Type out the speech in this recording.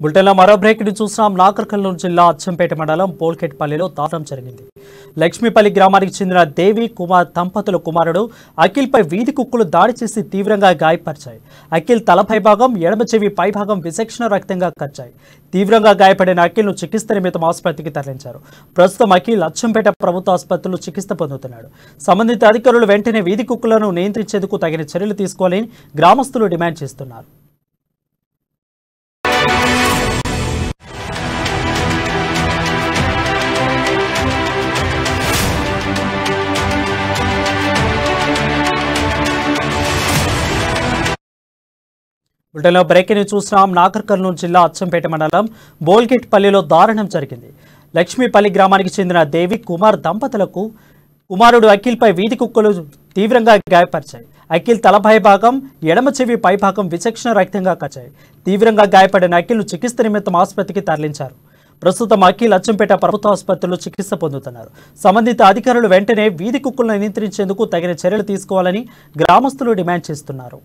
బుల్టెన్లో మరో బ్రేక్ ని చూస్తున్నాం. నాగర్ కర్నూలు జిల్లా అచ్చంపేట మండలం పోల్కెట్పల్లిలో దారుణం జరిగింది. లక్ష్మీపల్లి గ్రామానికి చెందిన దేవి కుమార్ దంపతుల కుమారుడు అఖిల్పై వీధి కుక్కలు దాడి చేసి తీవ్రంగా గాయపరిచాయి. అఖిల్ తలపై భాగం, ఎడమ చెవి పై భాగం విచక్షణ రక్తంగా కచ్చాయి. తీవ్రంగా గాయపడిన అఖిల్ను చికిత్స నిమిత్తం ఆసుపత్రికి తరలించారు. ప్రస్తుతం అఖిల్ అచ్చంపేట ప్రభుత్వ ఆసుపత్రిలో చికిత్స పొందుతున్నాడు. సంబంధిత అధికారులు వెంటనే వీధి కుక్కలను నియంత్రించేందుకు తగిన చర్యలు తీసుకోవాలని గ్రామస్తులు డిమాండ్ చేస్తున్నారు. బుల్టెన్లో బ్రేక్ ని చూస్తున్నాం. నాగర్ కర్నూలు జిల్లా అచ్చంపేట మండలం బోల్గేట్పల్లిలో దారుణం జరిగింది. లక్ష్మీపల్లి గ్రామానికి చెందిన దేవి కుమార్ దంపతులకు కుమారుడు అఖిల్పై వీధి కుక్కలు తీవ్రంగా గాయపరిచాయి. అఖిల్ తలపై భాగం, ఎడమ చెవి పై భాగం విచక్షణ రక్తంగా కచ్చాయి. తీవ్రంగా గాయపడిన అఖిల్ను చికిత్స నిమిత్తం ఆసుపత్రికి తరలించారు. ప్రస్తుతం అఖిల్ అచ్చంపేట ప్రభుత్వ ఆసుపత్రిలో చికిత్స పొందుతున్నారు. సంబంధిత అధికారులు వెంటనే వీధి కుక్కలను నియంత్రించేందుకు తగిన చర్యలు తీసుకోవాలని గ్రామస్తులు డిమాండ్ చేస్తున్నారు.